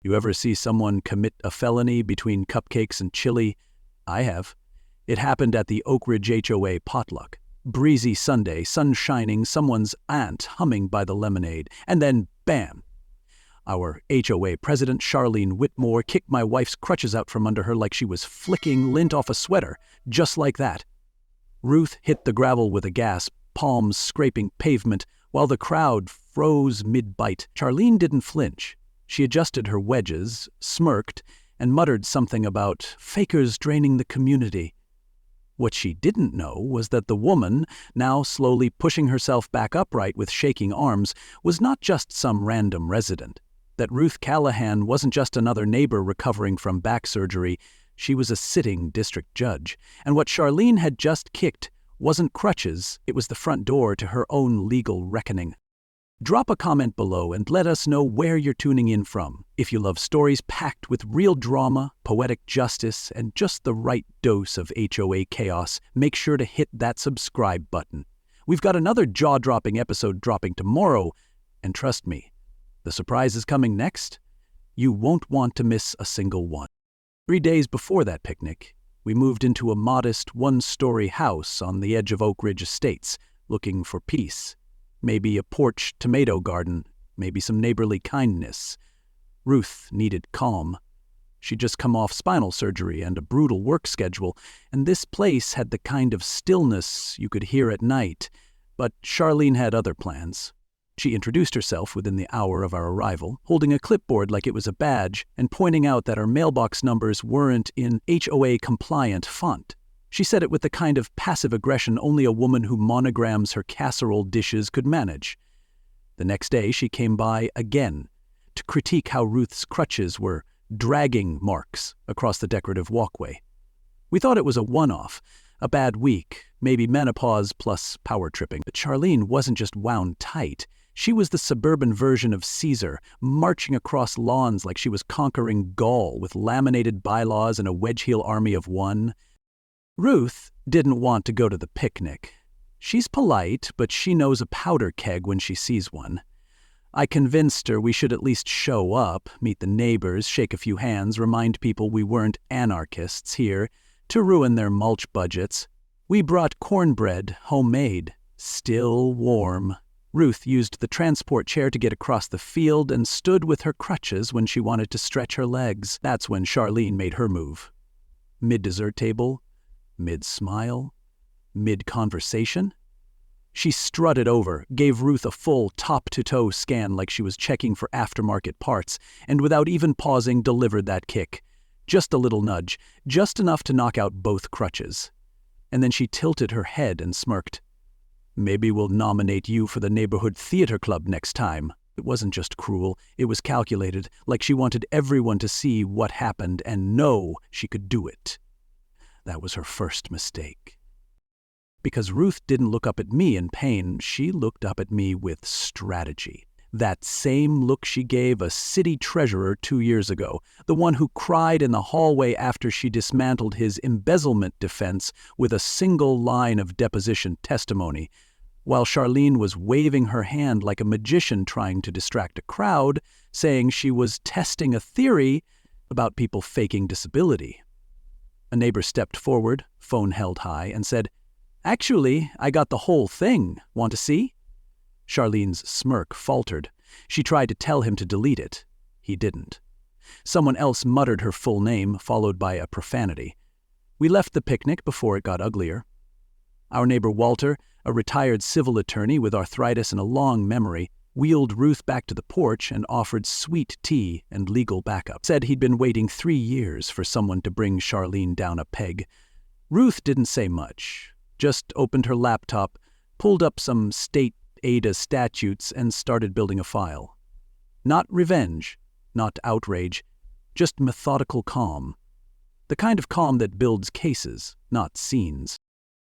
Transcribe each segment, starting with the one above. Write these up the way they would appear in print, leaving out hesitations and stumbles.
You ever see someone commit a felony between cupcakes and chili? I have. It happened at the Oak Ridge HOA potluck. Breezy Sunday, sun shining, someone's aunt humming by the lemonade, and then bam! Our HOA president, Charlene Whitmore, kicked my wife's crutches out from under her like she was flicking lint off a sweater, just like that. Ruth hit the gravel with a gasp, palms scraping pavement, while the crowd froze mid-bite. Charlene didn't flinch. She adjusted her wedges, smirked, and muttered something about fakers draining the community. What she didn't know was that the woman, now slowly pushing herself back upright with shaking arms, was not just some random resident. That Ruth Callahan wasn't just another neighbor recovering from back surgery, she was a sitting district judge. And what Charlene had just kicked wasn't crutches, it was the front door to her own legal reckoning. Drop a comment below and let us know where you're tuning in from. If you love stories packed with real drama, poetic justice, and just the right dose of HOA chaos, make sure to hit that subscribe button. We've got another jaw-dropping episode dropping tomorrow, and trust me, the surprise is coming next. You won't want to miss a single one. 3 days before that picnic, we moved into a modest one-story house on the edge of Oak Ridge Estates, looking for peace. Maybe a porch tomato garden, maybe some neighborly kindness. Ruth needed calm. She'd just come off spinal surgery and a brutal work schedule, and this place had the kind of stillness you could hear at night. But Charlene had other plans. She introduced herself within the hour of our arrival, holding a clipboard like it was a badge and pointing out that our mailbox numbers weren't in HOA-compliant font. She said it with the kind of passive aggression only a woman who monograms her casserole dishes could manage. The next day she came by again to critique how Ruth's crutches were dragging marks across the decorative walkway. We thought it was a one-off, a bad week, maybe menopause plus power tripping. But Charlene wasn't just wound tight. She was the suburban version of Caesar, marching across lawns like she was conquering Gaul with laminated bylaws and a wedge-heel army of one. Ruth didn't want to go to the picnic. She's polite, but she knows a powder keg when she sees one. I convinced her we should at least show up, meet the neighbors, shake a few hands, remind people we weren't anarchists here to ruin their mulch budgets. We brought cornbread, homemade, still warm. Ruth used the transport chair to get across the field and stood with her crutches when she wanted to stretch her legs. That's when Charlene made her move. Mid-dessert table, mid-smile, mid-conversation. She strutted over, gave Ruth a full top-to-toe scan like she was checking for aftermarket parts, and without even pausing delivered that kick. Just a little nudge, just enough to knock out both crutches. And then she tilted her head and smirked. Maybe we'll nominate you for the neighborhood theater club next time. It wasn't just cruel, it was calculated, like she wanted everyone to see what happened and know she could do it. That was her first mistake. Because Ruth didn't look up at me in pain, she looked up at me with strategy. That same look she gave a city treasurer 2 years ago, the one who cried in the hallway after she dismantled his embezzlement defense with a single line of deposition testimony, while Charlene was waving her hand like a magician trying to distract a crowd, saying she was testing a theory about people faking disability. A neighbor stepped forward, phone held high, and said, "Actually, I got the whole thing. Want to see?" Charlene's smirk faltered. She tried to tell him to delete it. He didn't. Someone else muttered her full name, followed by a profanity. We left the picnic before it got uglier. Our neighbor Walter, a retired civil attorney with arthritis and a long memory, wheeled Ruth back to the porch and offered sweet tea and legal backup. Said he'd been waiting 3 years for someone to bring Charlene down a peg. Ruth didn't say much, just opened her laptop, pulled up some state ADA statutes, and started building a file. Not revenge, not outrage, just methodical calm. The kind of calm that builds cases, not scenes.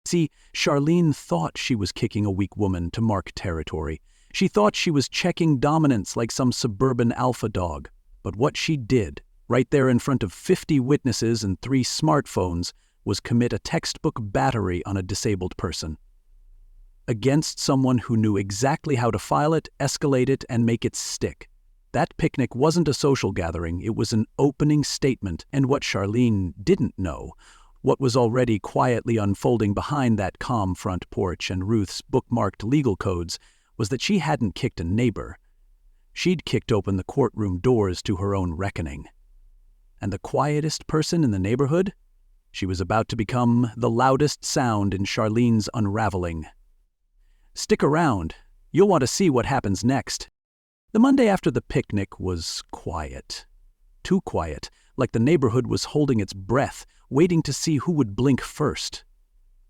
See, Charlene thought she was kicking a weak woman to mark territory. She thought she was checking dominance like some suburban alpha dog. But what she did, right there in front of 50 witnesses and 3 smartphones, was commit a textbook battery on a disabled person. Against someone who knew exactly how to file it, escalate it, and make it stick. That picnic wasn't a social gathering, it was an opening statement, and what Charlene didn't know, what was already quietly unfolding behind that calm front porch and Ruth's bookmarked legal codes, was that she hadn't kicked a neighbor. She'd kicked open the courtroom doors to her own reckoning. And the quietest person in the neighborhood? She was about to become the loudest sound in Charlene's unraveling. Stick around. You'll want to see what happens next. The Monday after the picnic was quiet. Too quiet, like the neighborhood was holding its breath, waiting to see who would blink first.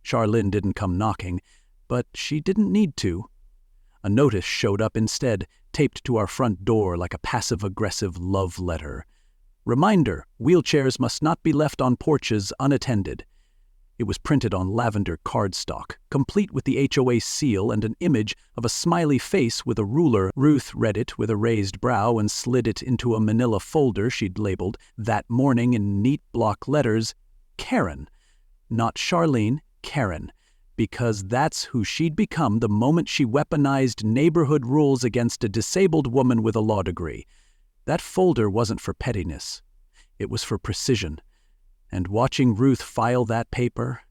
Charlene didn't come knocking, but she didn't need to. A notice showed up instead, taped to our front door like a passive-aggressive love letter. Reminder, wheelchairs must not be left on porches unattended. It was printed on lavender cardstock, complete with the HOA seal and an image of a smiley face with a ruler. Ruth read it with a raised brow and slid it into a manila folder she'd labeled that morning in neat block letters, Karen. Not Charlene, Karen. Because that's who she'd become the moment she weaponized neighborhood rules against a disabled woman with a law degree. That folder wasn't for pettiness. It was for precision. And watching Ruth file that paper,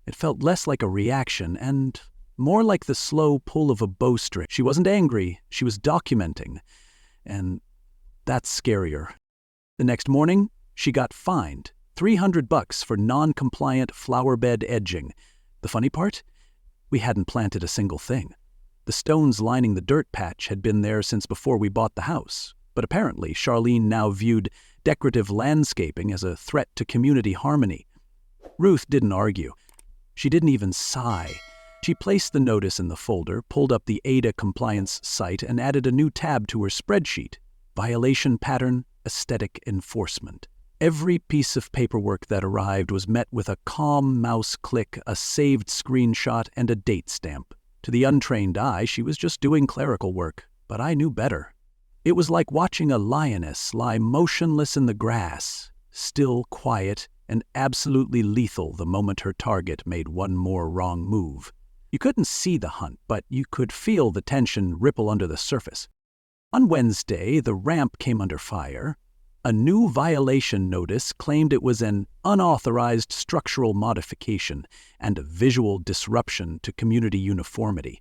it felt less like a reaction and more like the slow pull of a bowstring. She wasn't angry, she was documenting. And that's scarier. The next morning, she got fined $300 for non-compliant flower bed edging. The funny part? We hadn't planted a single thing. The stones lining the dirt patch had been there since before we bought the house. But apparently, Charlene now viewed decorative landscaping as a threat to community harmony. Ruth didn't argue. She didn't even sigh. She placed the notice in the folder, pulled up the ADA compliance site, and added a new tab to her spreadsheet. Violation pattern, aesthetic enforcement. Every piece of paperwork that arrived was met with a calm mouse click, a saved screenshot, and a date stamp. To the untrained eye, she was just doing clerical work, but I knew better. It was like watching a lioness lie motionless in the grass, still, quiet, and absolutely lethal the moment her target made one more wrong move. You couldn't see the hunt, but you could feel the tension ripple under the surface. On Wednesday, the ramp came under fire. A new violation notice claimed it was an unauthorized structural modification and a visual disruption to community uniformity,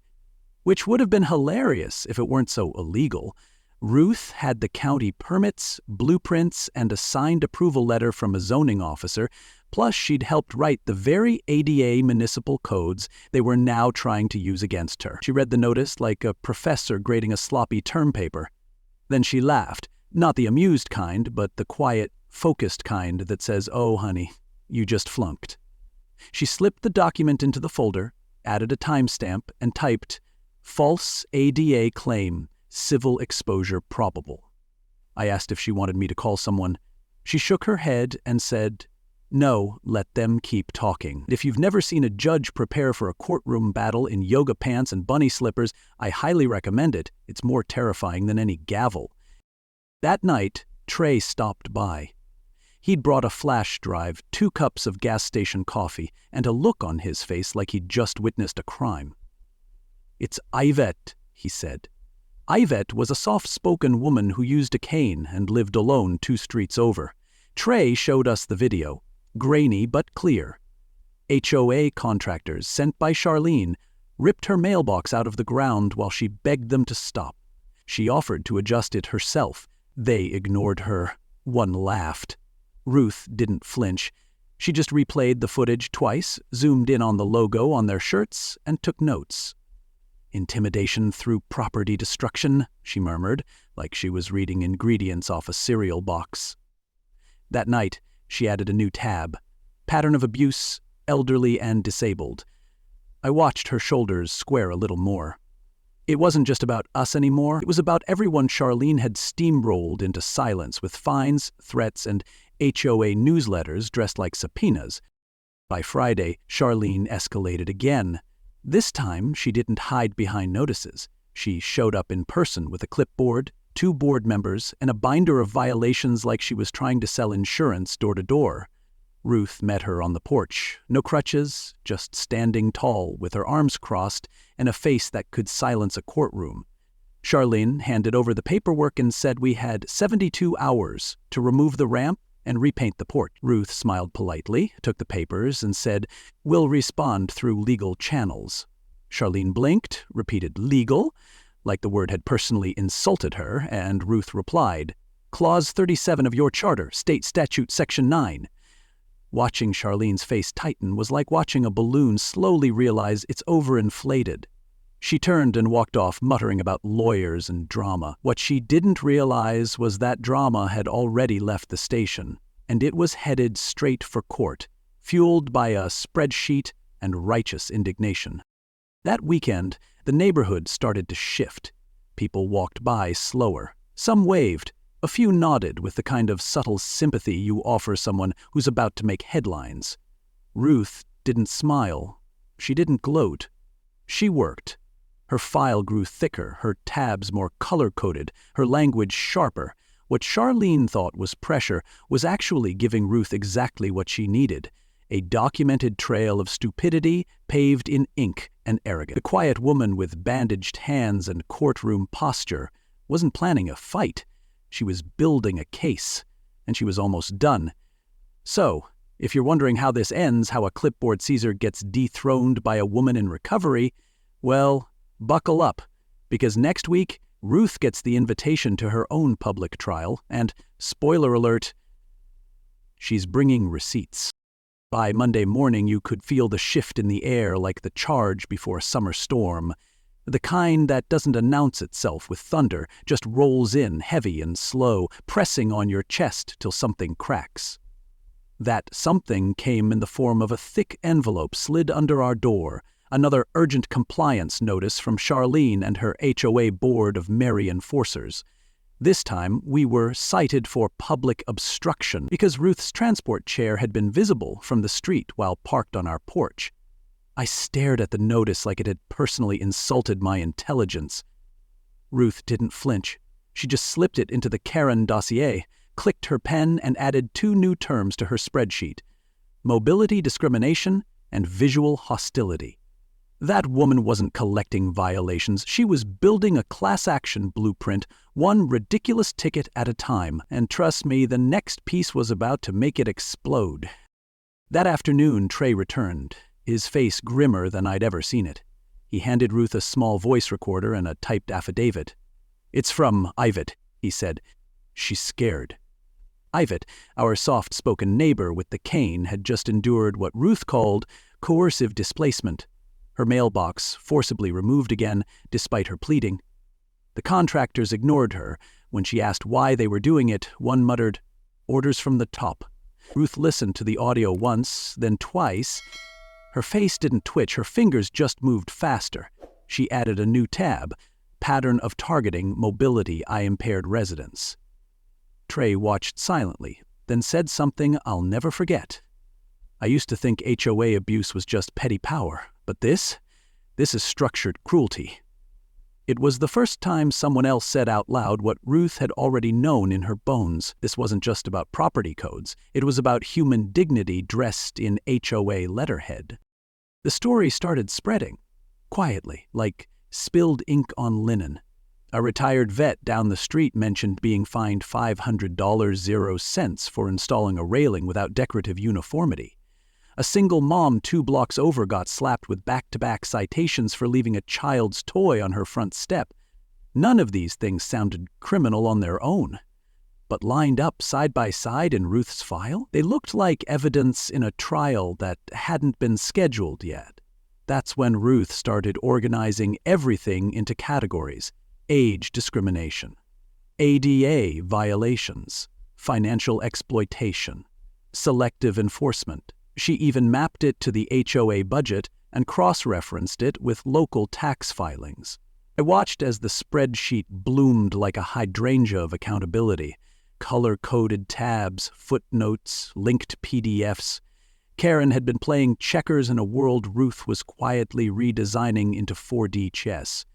which would have been hilarious if it weren't so illegal. Ruth had the county permits, blueprints, and a signed approval letter from a zoning officer, plus she'd helped write the very ADA municipal codes they were now trying to use against her. She read the notice like a professor grading a sloppy term paper. Then she laughed, not the amused kind, but the quiet, focused kind that says, "Oh, honey, you just flunked." She slipped the document into the folder, added a timestamp, and typed, "False ADA claim. Civil exposure probable." I asked if she wanted me to call someone. She shook her head and said, "No, let them keep talking." If you've never seen a judge prepare for a courtroom battle in yoga pants and bunny slippers, I highly recommend it. It's more terrifying than any gavel. That night, Trey stopped by. He'd brought a flash drive, 2 cups of gas station coffee, and a look on his face like he'd just witnessed a crime. "It's Yvette," he said. Yvette was a soft-spoken woman who used a cane and lived alone 2 streets over. Trey showed us the video, grainy but clear. HOA contractors, sent by Charlene, ripped her mailbox out of the ground while she begged them to stop. She offered to adjust it herself. They ignored her. One laughed. Ruth didn't flinch. She just replayed the footage twice, zoomed in on the logo on their shirts, and took notes. "Intimidation through property destruction," she murmured, like she was reading ingredients off a cereal box. That night, she added a new tab, "Pattern of abuse, elderly and disabled." I watched her shoulders square a little more. It wasn't just about us anymore, it was about everyone Charlene had steamrolled into silence with fines, threats, and HOA newsletters dressed like subpoenas. By Friday, Charlene escalated again. This time, she didn't hide behind notices. She showed up in person with a clipboard, 2 board members, and a binder of violations like she was trying to sell insurance door to door. Ruth met her on the porch. No crutches, just standing tall with her arms crossed and a face that could silence a courtroom. Charlene handed over the paperwork and said we had 72 hours to remove the ramp and repaint the porch. Ruth smiled politely, took the papers, and said, "We'll respond through legal channels." Charlene blinked, repeated "legal," like the word had personally insulted her, and Ruth replied, "Clause 37 of your charter, State Statute Section 9. Watching Charlene's face tighten was like watching a balloon slowly realize it's overinflated. She turned and walked off, muttering about lawyers and drama. What she didn't realize was that drama had already left the station, and it was headed straight for court, fueled by a spreadsheet and righteous indignation. That weekend, the neighborhood started to shift. People walked by slower. Some waved. A few nodded with the kind of subtle sympathy you offer someone who's about to make headlines. Ruth didn't smile. She didn't gloat. She worked. Her file grew thicker, her tabs more color-coded, her language sharper. What Charlene thought was pressure was actually giving Ruth exactly what she needed: a documented trail of stupidity paved in ink and arrogance. The quiet woman with bandaged hands and courtroom posture wasn't planning a fight. She was building a case, and she was almost done. So, if you're wondering how this ends, how a clipboard Caesar gets dethroned by a woman in recovery, well, buckle up, because next week, Ruth gets the invitation to her own public trial, and, spoiler alert, she's bringing receipts. By Monday morning, you could feel the shift in the air like the charge before a summer storm. The kind that doesn't announce itself with thunder, just rolls in heavy and slow, pressing on your chest till something cracks. That something came in the form of a thick envelope slid under our door, another urgent compliance notice from Charlene and her HOA board of merry enforcers. This time, we were cited for public obstruction because Ruth's transport chair had been visible from the street while parked on our porch. I stared at the notice like it had personally insulted my intelligence. Ruth didn't flinch. She just slipped it into the Karen dossier, clicked her pen, and added 2 new terms to her spreadsheet: mobility discrimination and visual hostility. That woman wasn't collecting violations. She was building a class action blueprint, one ridiculous ticket at a time, and trust me, the next piece was about to make it explode. That afternoon, Trey returned, his face grimmer than I'd ever seen it. He handed Ruth a small voice recorder and a typed affidavit. "It's from Ivet," he said. "She's scared." Ivet, our soft-spoken neighbor with the cane, had just endured what Ruth called coercive displacement. Her mailbox forcibly removed again, despite her pleading. The contractors ignored her. When she asked why they were doing it, one muttered, "Orders from the top." Ruth listened to the audio once, then twice. Her face didn't twitch, her fingers just moved faster. She added a new tab: pattern of targeting mobility eye-impaired residents. Trey watched silently, then said something I'll never forget. "I used to think HOA abuse was just petty power, but this is structured cruelty." It was the first time someone else said out loud what Ruth had already known in her bones. This wasn't just about property codes. It was about human dignity dressed in HOA letterhead. The story started spreading, quietly, like spilled ink on linen. A retired vet down the street mentioned being fined $500.00 for installing a railing without decorative uniformity. A single mom 2 blocks over got slapped with back-to-back citations for leaving a child's toy on her front step. None of these things sounded criminal on their own. But lined up side by side in Ruth's file, they looked like evidence in a trial that hadn't been scheduled yet. That's when Ruth started organizing everything into categories: age discrimination, ADA violations, financial exploitation, selective enforcement. She even mapped it to the HOA budget and cross-referenced it with local tax filings. I watched as the spreadsheet bloomed like a hydrangea of accountability. Color-coded tabs, footnotes, linked PDFs. Karen had been playing checkers in a world Ruth was quietly redesigning into 4D chess.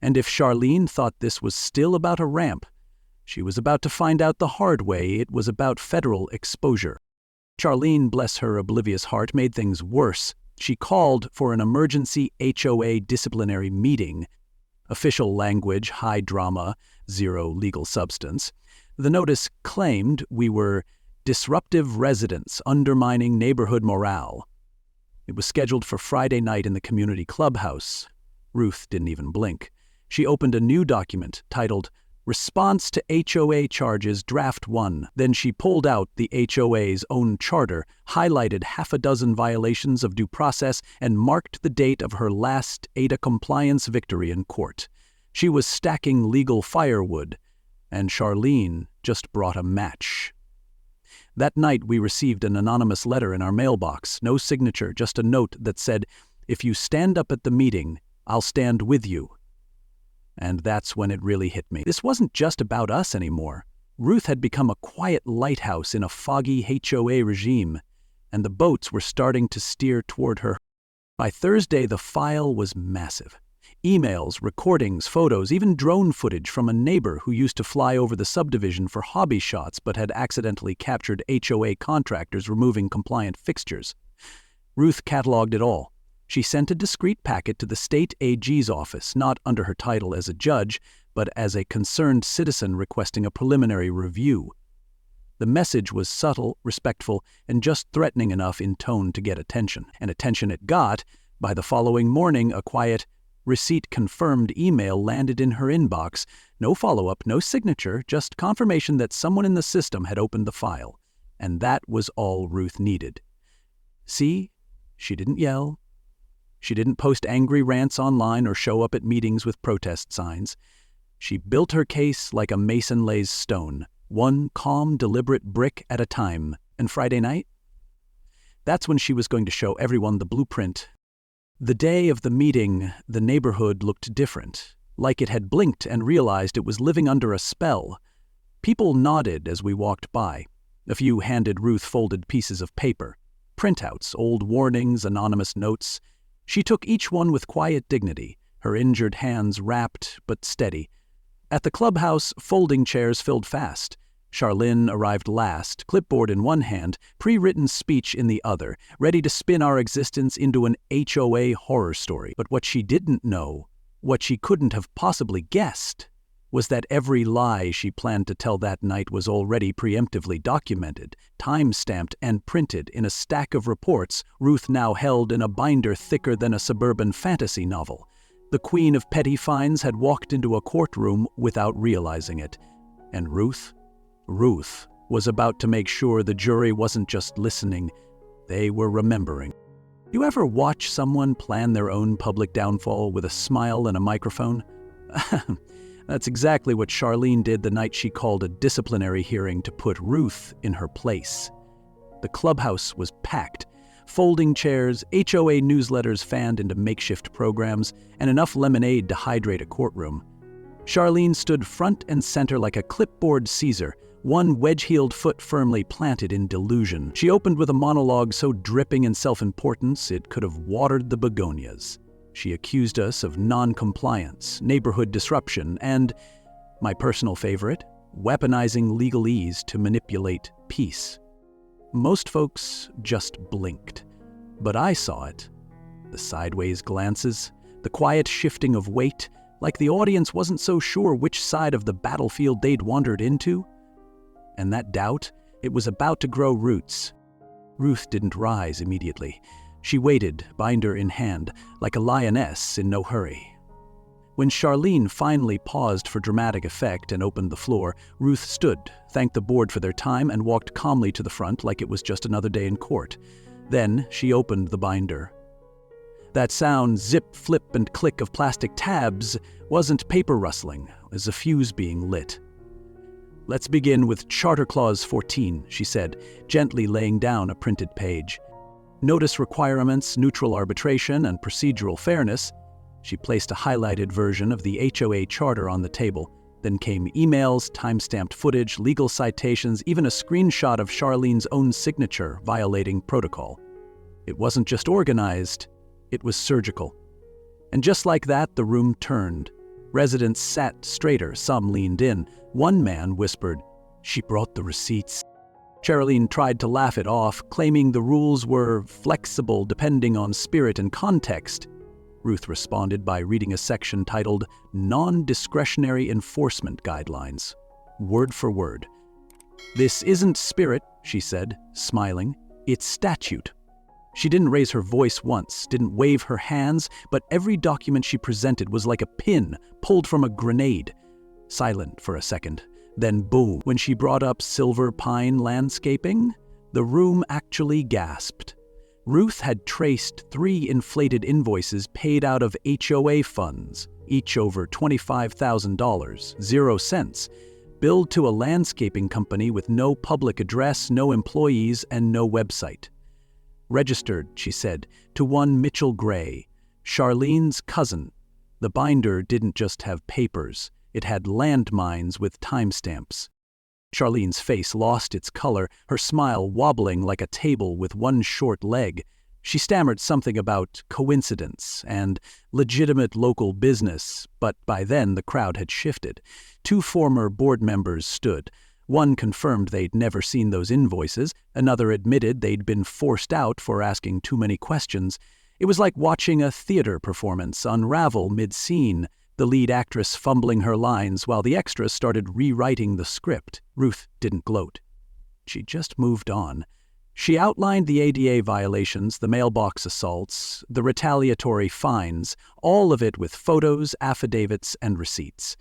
And if Charlene thought this was still about a ramp, she was about to find out the hard way it was about federal exposure. Charlene, bless her oblivious heart, made things worse. She called for an emergency HOA disciplinary meeting. Official language, high drama, zero legal substance. The notice claimed we were disruptive residents undermining neighborhood morale. It was scheduled for Friday night in the community clubhouse. Ruth didn't even blink. She opened a new document titled Response to HOA Charges Draft 1. Then she pulled out the HOA's own charter, highlighted half a dozen violations of due process, and marked the date of her last ADA compliance victory in court. She was stacking legal firewood, and Charlene just brought a match. That night we received an anonymous letter in our mailbox, no signature, just a note that said, "If you stand up at the meeting, I'll stand with you." And that's when it really hit me. This wasn't just about us anymore. Ruth had become a quiet lighthouse in a foggy HOA regime, and the boats were starting to steer toward her. By Thursday, the file was massive. Emails, recordings, photos, even drone footage from a neighbor who used to fly over the subdivision for hobby shots but had accidentally captured HOA contractors removing compliant fixtures. Ruth cataloged it all. She sent a discreet packet to the state AG's office, not under her title as a judge, but as a concerned citizen requesting a preliminary review. The message was subtle, respectful, and just threatening enough in tone to get attention. And attention it got. By the following morning, a quiet, receipt-confirmed email landed in her inbox. No follow-up, no signature, just confirmation that someone in the system had opened the file. And that was all Ruth needed. See, she didn't yell. She didn't post angry rants online or show up at meetings with protest signs. She built her case like a mason lays stone, one calm, deliberate brick at a time. And Friday night? That's when she was going to show everyone the blueprint. The day of the meeting, the neighborhood looked different, like it had blinked and realized it was living under a spell. People nodded as we walked by. A few handed Ruth folded pieces of paper, printouts, old warnings, anonymous notes. She took each one with quiet dignity, her injured hands rapt but steady. At the clubhouse, folding chairs filled fast. Charlene arrived last, clipboard in one hand, pre-written speech in the other, ready to spin our existence into an HOA horror story. But what she didn't know, what she couldn't have possibly guessed, was that every lie she planned to tell that night was already preemptively documented, time-stamped, and printed in a stack of reports Ruth now held in a binder thicker than a suburban fantasy novel. The queen of petty fines had walked into a courtroom without realizing it. And Ruth was about to make sure the jury wasn't just listening, they were remembering. You ever watch someone plan their own public downfall with a smile and a microphone? That's exactly what Charlene did the night she called a disciplinary hearing to put Ruth in her place. The clubhouse was packed. Folding chairs, HOA newsletters fanned into makeshift programs, and enough lemonade to hydrate a courtroom. Charlene stood front and center like a clipboard Caesar, one wedge-heeled foot firmly planted in delusion. She opened with a monologue so dripping in self-importance it could have watered the begonias. She accused us of non-compliance, neighborhood disruption, and, my personal favorite, weaponizing legalese to manipulate peace. Most folks just blinked, but I saw it. The sideways glances, the quiet shifting of weight, like the audience wasn't so sure which side of the battlefield they'd wandered into. And that doubt, it was about to grow roots. Ruth didn't rise immediately. She waited, binder in hand, like a lioness in no hurry. When Charlene finally paused for dramatic effect and opened the floor, Ruth stood, thanked the board for their time, and walked calmly to the front like it was just another day in court. Then she opened the binder. That sound, zip, flip, and click of plastic tabs wasn't paper rustling, it was a fuse being lit. "Let's begin with Charter Clause 14, she said, gently laying down a printed page. Notice requirements, neutral arbitration, and procedural fairness. She placed a highlighted version of the HOA charter on the table. Then came emails, time-stamped footage, legal citations, even a screenshot of Charlene's own signature violating protocol. It wasn't just organized, it was surgical. And just like that, the room turned. Residents sat straighter, some leaned in. One man whispered, "She brought the receipts." Charlene tried to laugh it off, claiming the rules were flexible depending on spirit and context. Ruth responded by reading a section titled Non-Discretionary Enforcement Guidelines. Word for word. "This isn't spirit," she said, smiling. "It's statute." She didn't raise her voice once, didn't wave her hands, but every document she presented was like a pin pulled from a grenade. Silent for a second, then boom. When she brought up Silver Pine Landscaping, the room actually gasped. Ruth had traced 3 inflated invoices paid out of HOA funds, each over $25,000, 0 cents, billed to a landscaping company with no public address, no employees, and no website. Registered, she said, to one Mitchell Gray, Charlene's cousin. The binder didn't just have papers, it had landmines with timestamps. Charlene's face lost its color, her smile wobbling like a table with one short leg. She stammered something about coincidence and legitimate local business, but by then the crowd had shifted. 2 former board members stood. One confirmed they'd never seen those invoices, another admitted they'd been forced out for asking too many questions. It was like watching a theater performance unravel mid-scene, the lead actress fumbling her lines while the extras started rewriting the script. Ruth didn't gloat. She just moved on. She outlined the ADA violations, the mailbox assaults, the retaliatory fines, all of it with photos, affidavits, and receipts.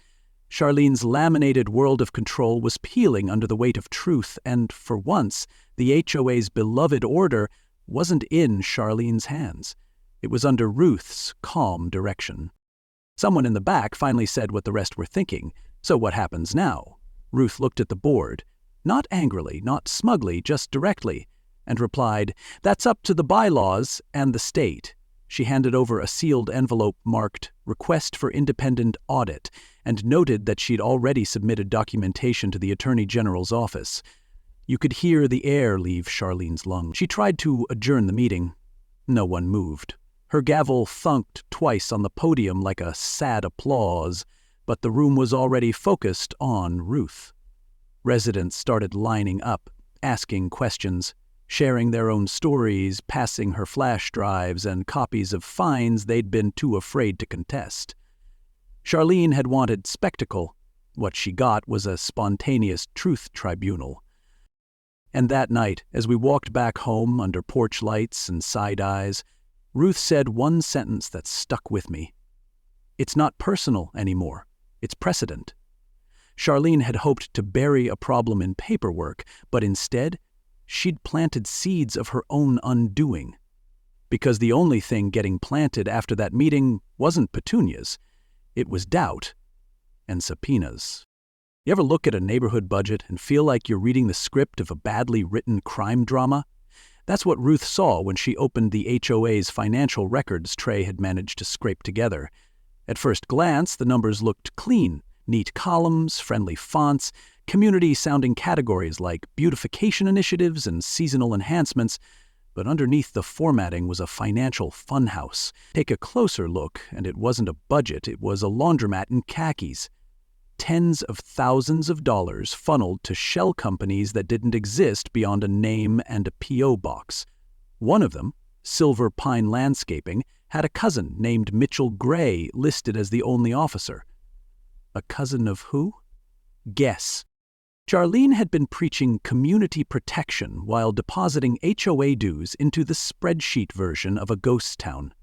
Charlene's laminated world of control was peeling under the weight of truth, and for once, the HOA's beloved order wasn't in Charlene's hands. It was under Ruth's calm direction. Someone in the back finally said what the rest were thinking. "So what happens now?" Ruth looked at the board, not angrily, not smugly, just directly, and replied, "That's up to the bylaws and the state." She handed over a sealed envelope marked Request for Independent Audit and noted that she'd already submitted documentation to the Attorney General's office. You could hear the air leave Charlene's lungs. She tried to adjourn the meeting. No one moved. Her gavel thunked twice on the podium like a sad applause, but the room was already focused on Ruth. Residents started lining up, asking questions, sharing their own stories, passing her flash drives and copies of fines they'd been too afraid to contest. Charlene had wanted spectacle. What she got was a spontaneous truth tribunal. And that night, as we walked back home under porch lights and side eyes, Ruth said one sentence that stuck with me. "It's not personal anymore. It's precedent." Charlene had hoped to bury a problem in paperwork, but instead, she'd planted seeds of her own undoing. Because the only thing getting planted after that meeting wasn't petunias. It was doubt and subpoenas. You ever look at a neighborhood budget and feel like you're reading the script of a badly written crime drama? That's what Ruth saw when she opened the HOA's financial records Trey had managed to scrape together. At first glance, the numbers looked clean. Neat columns, friendly fonts, community-sounding categories like beautification initiatives and seasonal enhancements, but underneath the formatting was a financial funhouse. Take a closer look, and it wasn't a budget, it was a laundromat in khakis. Tens of thousands of dollars funneled to shell companies that didn't exist beyond a name and a P.O. box. One of them, Silver Pine Landscaping, had a cousin named Mitchell Gray listed as the only officer. A cousin of who? Guess. Charlene had been preaching community protection while depositing HOA dues into the spreadsheet version of a ghost town.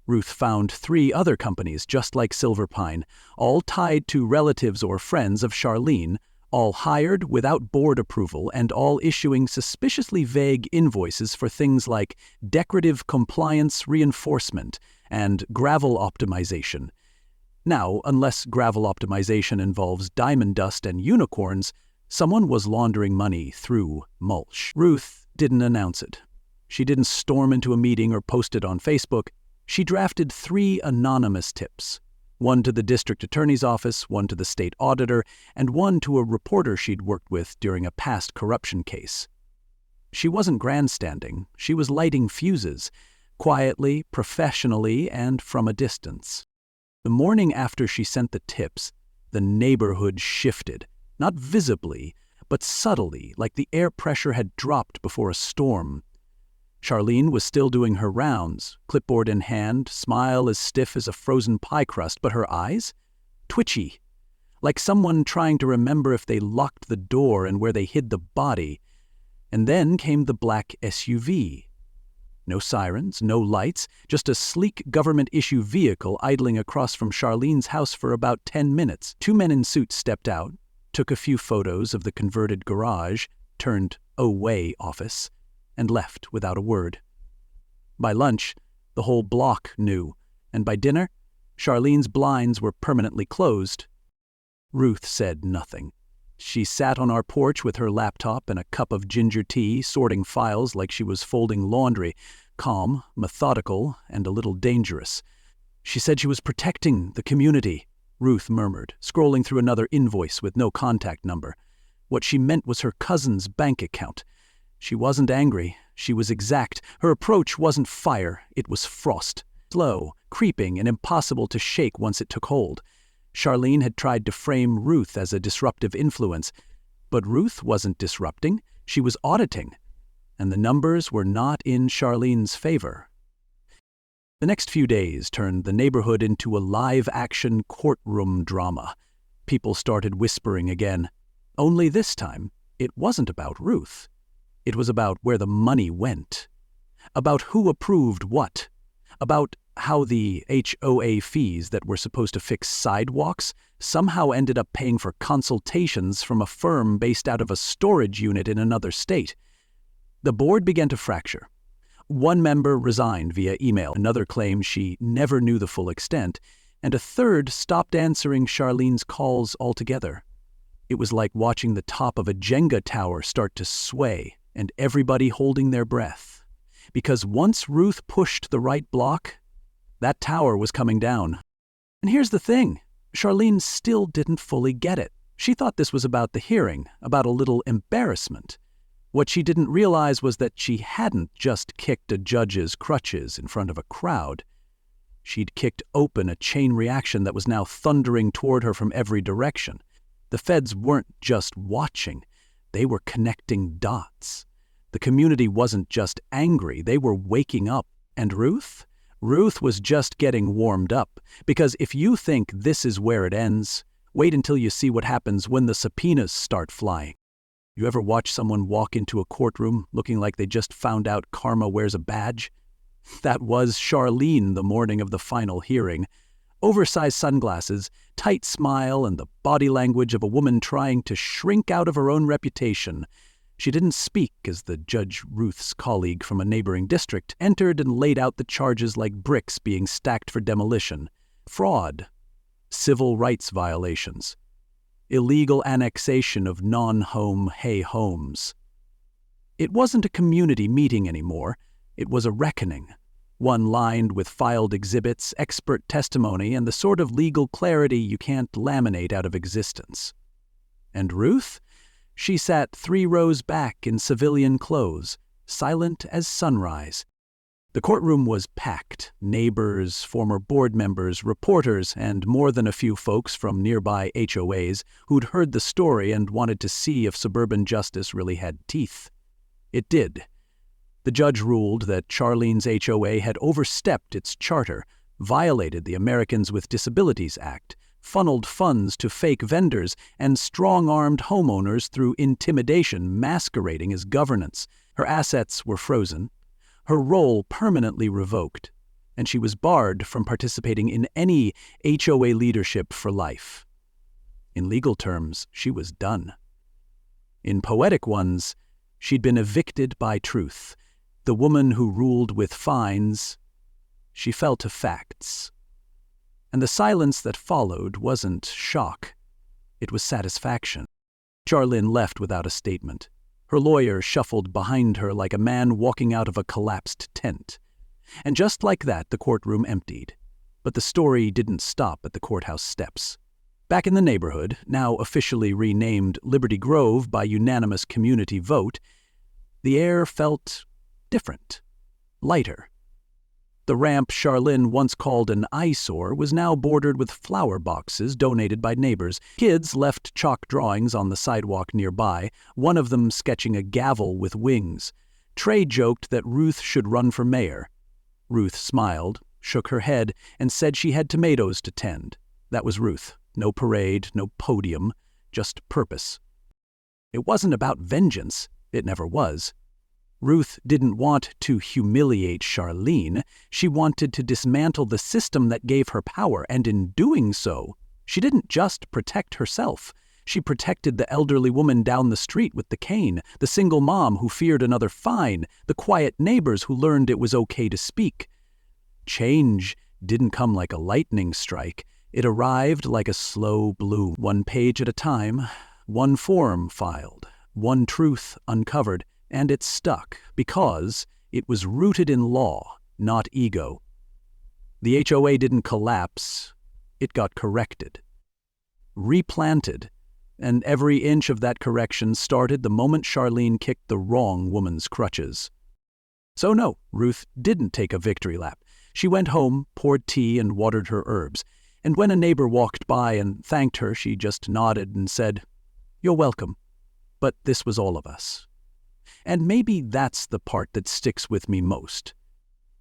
Ruth found 3 other companies just like Silver Pine, all tied to relatives or friends of Charlene, all hired without board approval and all issuing suspiciously vague invoices for things like decorative compliance reinforcement and gravel optimization. Now, unless gravel optimization involves diamond dust and unicorns, someone was laundering money through mulch. Ruth didn't announce it. She didn't storm into a meeting or post it on Facebook. She drafted 3 anonymous tips, one to the district attorney's office, one to the state auditor, and one to a reporter she'd worked with during a past corruption case. She wasn't grandstanding, she was lighting fuses, quietly, professionally, and from a distance. The morning after she sent the tips, the neighborhood shifted, not visibly, but subtly, like the air pressure had dropped before a storm. Charlene was still doing her rounds, clipboard in hand, smile as stiff as a frozen pie crust, but her eyes? Twitchy, like someone trying to remember if they locked the door and where they hid the body. And then came the black SUV. No sirens, no lights, just a sleek government-issue vehicle idling across from Charlene's house for about 10 minutes. 2 men in suits stepped out, took a few photos of the converted garage, turned HOA office, and left without a word. By lunch, the whole block knew, and by dinner, Charlene's blinds were permanently closed. Ruth said nothing. She sat on our porch with her laptop and a cup of ginger tea, sorting files like she was folding laundry, calm, methodical, and a little dangerous. She said she was protecting the community, Ruth murmured, scrolling through another invoice with no contact number. What she meant was her cousin's bank account. She wasn't angry. She was exact. Her approach wasn't fire, it was frost. Slow, creeping, and impossible to shake once it took hold. Charlene had tried to frame Ruth as a disruptive influence, but Ruth wasn't disrupting, she was auditing, and the numbers were not in Charlene's favor. The next few days turned the neighborhood into a live-action courtroom drama. People started whispering again. Only this time, it wasn't about Ruth. It was about where the money went, about who approved what, about how the HOA fees that were supposed to fix sidewalks somehow ended up paying for consultations from a firm based out of a storage unit in another state. The board began to fracture. One member resigned via email, another claimed she never knew the full extent, and a third stopped answering Charlene's calls altogether. It was like watching the top of a Jenga tower start to sway, and everybody holding their breath. Because once Ruth pushed the right block, that tower was coming down. And here's the thing, Charlene still didn't fully get it. She thought this was about the hearing, about a little embarrassment. What she didn't realize was that she hadn't just kicked a judge's crutches in front of a crowd. She'd kicked open a chain reaction that was now thundering toward her from every direction. The feds weren't just watching, they were connecting dots. The community wasn't just angry, they were waking up. And Ruth? Ruth was just getting warmed up, because if you think this is where it ends, wait until you see what happens when the subpoenas start flying. You ever watch someone walk into a courtroom looking like they just found out karma wears a badge? That was Charlene the morning of the final hearing. Oversized sunglasses, tight smile, and the body language of a woman trying to shrink out of her own reputation. She didn't speak as the Judge Ruth's colleague from a neighboring district entered and laid out the charges like bricks being stacked for demolition. Fraud, civil rights violations, illegal annexation of non-home hay homes. It wasn't a community meeting anymore, it was a reckoning, one lined with filed exhibits, expert testimony, and the sort of legal clarity you can't laminate out of existence. And Ruth? She sat 3 rows back in civilian clothes, silent as sunrise. The courtroom was packed. Neighbors, former board members, reporters, and more than a few folks from nearby HOAs who'd heard the story and wanted to see if suburban justice really had teeth. It did. The judge ruled that Charlene's HOA had overstepped its charter, violated the Americans with Disabilities Act, funneled funds to fake vendors, and strong-armed homeowners through intimidation masquerading as governance. Her assets were frozen, her role permanently revoked, and she was barred from participating in any HOA leadership for life. In legal terms, she was done. In poetic ones, she'd been evicted by truth. The woman who ruled with fines, she fell to facts. And the silence that followed wasn't shock. It was satisfaction. Charlene left without a statement. Her lawyer shuffled behind her like a man walking out of a collapsed tent. And just like that, the courtroom emptied. But the story didn't stop at the courthouse steps. Back in the neighborhood, now officially renamed Liberty Grove by unanimous community vote, the air felt different, lighter. The ramp Charlene once called an eyesore was now bordered with flower boxes donated by neighbors. Kids left chalk drawings on the sidewalk nearby, one of them sketching a gavel with wings. Trey joked that Ruth should run for mayor. Ruth smiled, shook her head, and said she had tomatoes to tend. That was Ruth. No parade, no podium, just purpose. It wasn't about vengeance. It never was. Ruth didn't want to humiliate Charlene. She wanted to dismantle the system that gave her power, and in doing so, she didn't just protect herself. She protected the elderly woman down the street with the cane, the single mom who feared another fine, the quiet neighbors who learned it was okay to speak. Change didn't come like a lightning strike. It arrived like a slow bloom, one page at a time, one form filed, one truth uncovered, and it stuck because it was rooted in law, not ego. The HOA didn't collapse. It got corrected, replanted, and every inch of that correction started the moment Charlene kicked the wrong woman's crutches. So no, Ruth didn't take a victory lap. She went home, poured tea, and watered her herbs. And when a neighbor walked by and thanked her, she just nodded and said, "You're welcome. But this was all of us." And maybe that's the part that sticks with me most.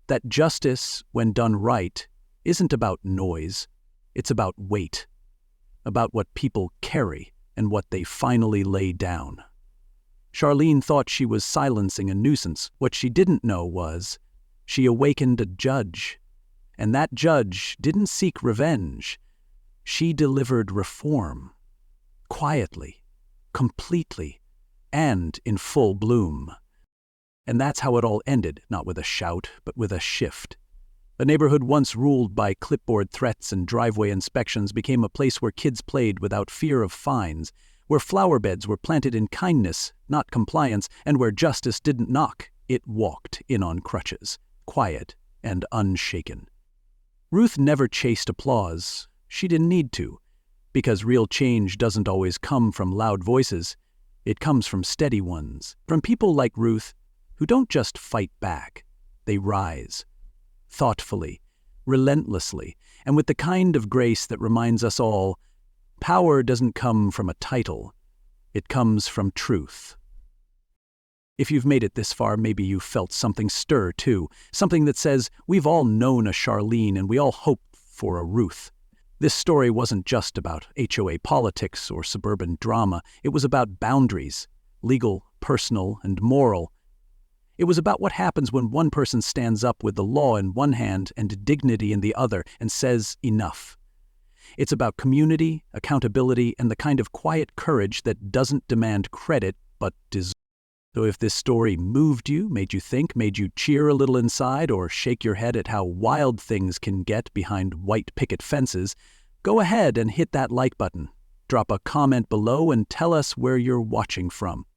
That justice, when done right, isn't about noise. It's about weight. About what people carry and what they finally lay down. Charlene thought she was silencing a nuisance. What she didn't know was she awakened a judge. And that judge didn't seek revenge. She delivered reform. Quietly, completely, and in full bloom. And that's how it all ended, not with a shout, but with a shift. A neighborhood once ruled by clipboard threats and driveway inspections became a place where kids played without fear of fines, where flower beds were planted in kindness, not compliance, and where justice didn't knock, it walked in on crutches, quiet and unshaken. Ruth never chased applause. She didn't need to, because real change doesn't always come from loud voices. It comes from steady ones, from people like Ruth, who don't just fight back. They rise. Thoughtfully, relentlessly, and with the kind of grace that reminds us all, power doesn't come from a title. It comes from truth. If you've made it this far, maybe you've felt something stir too, something that says, we've all known a Charlene and we all hope for a Ruth. This story wasn't just about HOA politics or suburban drama. It was about boundaries, legal, personal, and moral. It was about what happens when one person stands up with the law in one hand and dignity in the other and says enough. It's about community, accountability, and the kind of quiet courage that doesn't demand credit but deserves. So if this story moved you, made you think, made you cheer a little inside, or shake your head at how wild things can get behind white picket fences, go ahead and hit that like button. Drop a comment below and tell us where you're watching from.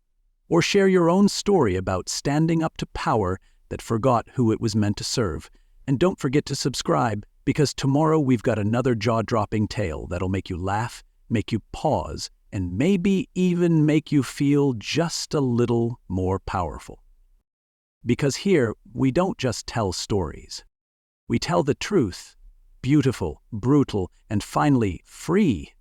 Or share your own story about standing up to power that forgot who it was meant to serve. And don't forget to subscribe, because tomorrow we've got another jaw-dropping tale that'll make you laugh, make you pause, and maybe even make you feel just a little more powerful. Because here, we don't just tell stories. We tell the truth, beautiful, brutal, and finally free.